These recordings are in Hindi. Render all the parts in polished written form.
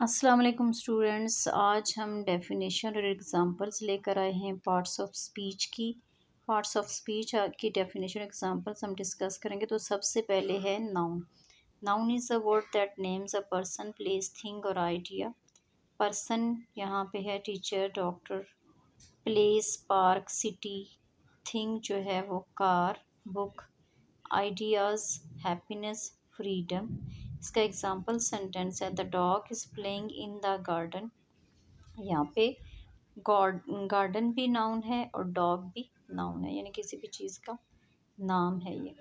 अस्सलाम वालेकुम स्टूडेंट्स। आज हम डेफिनेशन और एग्जांपल्स लेकर आए हैं पार्ट्स ऑफ स्पीच की। पार्ट्स ऑफ स्पीच की डेफिनेशन एग्जांपल्स हम डिस्कस करेंगे। तो सबसे पहले है noun. Noun is a word that names a person, place, thing और आइडिया। पर्सन यहाँ पे है teacher, doctor. Place park, city. Thing जो है वो car, book. Ideas happiness, freedom. इसका एग्जाम्पल सेंटेंस है the dog is playing in the garden. यहाँ पे गार्डन भी नाउन है और डॉग भी नाउन है, यानी किसी भी चीज़ का नाम है ये।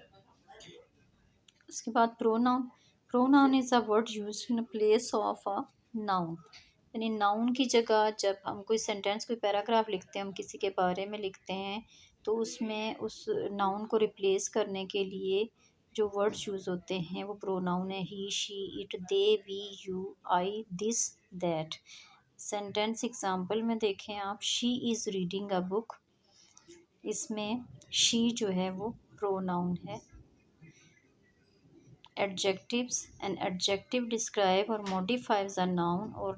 उसके बाद pronoun. Pronoun is a word used in place of a noun, यानी नाउन की जगह जब हम कोई सेंटेंस, कोई पैराग्राफ लिखते हैं, हम किसी के बारे में लिखते हैं, तो उसमें उस नाउन को रिप्लेस करने के लिए जो वर्ड्स यूज़ होते हैं वो प्रोनाउन है। He, she, it, they, we, you, I, this, that. Sentence example में देखें आप, she is reading a book. इसमें शी जो है वो प्रोनाउन है। Adjectives. An adjective describe or modifies a noun or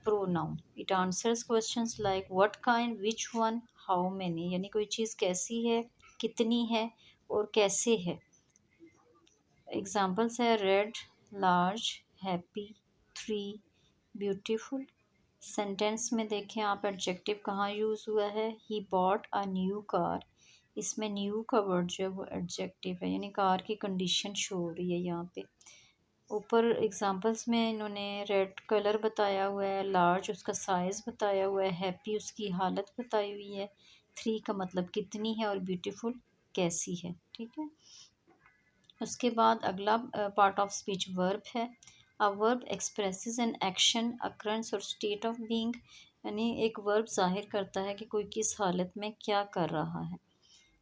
pronoun. It answers questions like what kind, which one, how many. यानी कोई चीज़ कैसी है, कितनी है और कैसे है। एग्जाम्पल्स है red, large, happy, three, beautiful. Sentence में देखें आप, एडजेक्टिव कहाँ यूज़ हुआ है, he bought a new car. इसमें न्यू का वर्ड जो है वो एडजेक्टिव है, यानी कार की कंडीशन शो हो रही है यहाँ पे। ऊपर एग्जांपल्स में इन्होंने रेड कलर बताया हुआ है, लार्ज उसका साइज़ बताया हुआ है, हैप्पी उसकी हालत बताई हुई है, थ्री का मतलब कितनी है और ब्यूटीफुल कैसी है। ठीक है। उसके बाद अगला पार्ट ऑफ स्पीच वर्ब है। A verb expresses an action, अक्रंस और स्टेट ऑफ बीइंग, यानी एक वर्ब जाहिर करता है कि कोई किस हालत में क्या कर रहा है।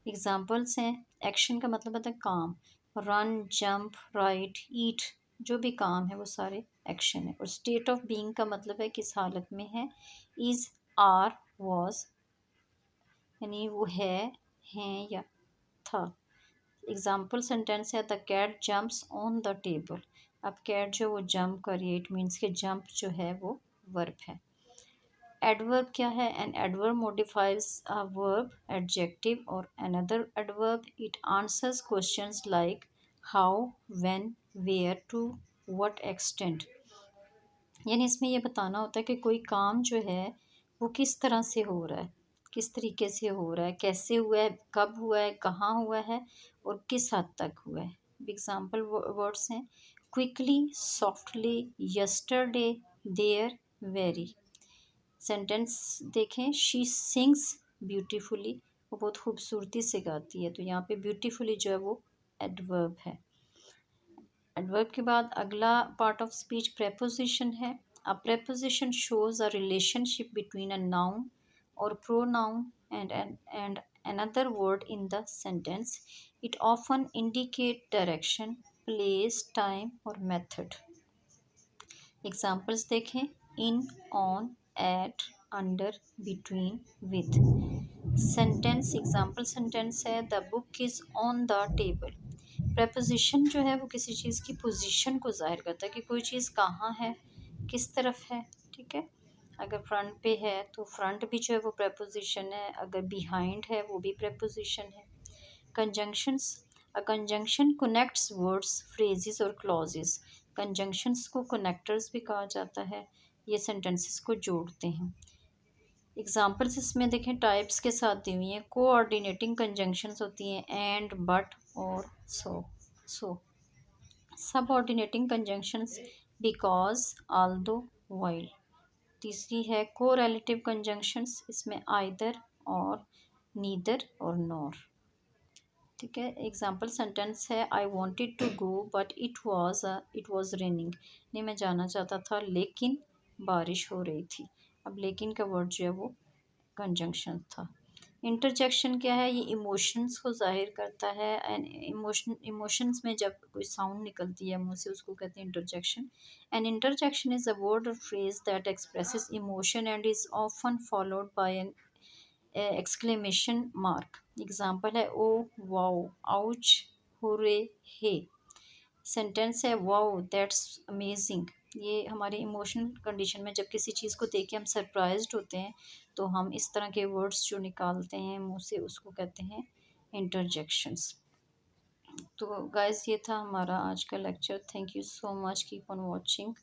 एग्जाम्पल्स हैं, एक्शन का मतलब होता है काम, रन, जंप, राइट, ईट, जो भी काम है वो सारे एक्शन है। और स्टेट ऑफ बीइंग का मतलब है किस हालत में है, इज़, आर, वॉज, यानी वो है, हैं या था। एग्जाम्पल सेंटेंस है the cat jumps on the table. अब कैट जो वो जंप कर रही है, इट मीन्स के जंप जो है वो वर्ब है। एडवर्ब क्या है, an adverb modifies a verb, adjective और another adverb. It answers questions like how, when, where, to what extent. यानी इसमें ये बताना होता है कि कोई काम जो है वो किस तरह से हो रहा है, किस तरीके से हो रहा है, कैसे हुआ है, कब हुआ है, कहाँ हुआ है और किस हद तक हुआ है। एग्जाम्पल वर्ड्स हैं quickly, softly, yesterday, there, very. Sentence देखें, शी सिंग्स ब्यूटीफुली, वो बहुत खूबसूरती से गाती है, तो यहाँ पे ब्यूटीफुली जो है वो एडवर्ब है। एडवर्ब के बाद अगला पार्ट ऑफ स्पीच प्रेपोजिशन है। A preposition shows a relationship between a noun और pronoun and another word in the sentence. It often indicate direction, place, time और method. एग्जाम्पल्स देखें, in, on, at, under, between, with. Sentence example sentence है the book is on the table. Preposition जो है वो किसी चीज़ की पोजीशन को जाहिर करता है कि कोई चीज़ कहाँ है, किस तरफ है। ठीक है। अगर फ्रंट पे है तो फ्रंट भी जो है वो प्रपोजिशन है, अगर बिहाइंड है वो भी प्रपोजिशन है। Conjunctions. A conjunction connects words, phrases और क्लॉजेस। कंजंक्शंस को कनेक्टर्स भी कहा जाता है, ये सेंटेंसेस को जोड़ते हैं। एग्जाम्पल्स इसमें देखें टाइप्स के साथ दी हुई हैं। कोऑर्डिनेटिंग कंजंक्शंस होती हैं एंड, बट और so. Subordinating conjunctions because, although, while. तीसरी है कोरिलेटिव कंजंक्शंस, इसमें आइदर और, नीदर और नॉर। ठीक है। एग्जाम्पल सेंटेंस है I wanted to go but it was raining. नहीं, मैं जाना चाहता था लेकिन बारिश हो रही थी। अब लेकिन का वर्ड जो है वो कंजंक्शन था। इंटरजेक्शन क्या है, ये इमोशंस को जाहिर करता है एंड इमोशंस में जब कोई साउंड निकलती है मुंह से उसको कहते हैं interjection. And interjection is a word और phrase that expresses emotion and is often followed by an exclamation mark. Example है oh wow, ouch, hooray, hey. Sentence है वाओ दैट्स अमेजिंग, ये हमारे इमोशनल कंडीशन में जब किसी चीज़ को देख के हम सरप्राइज्ड होते हैं तो हम इस तरह के वर्ड्स जो निकालते हैं मुँह से उसको कहते हैं इंटरजेक्शंस। तो गाइस ये था हमारा आज का lecture. Thank you so much, keep on watching.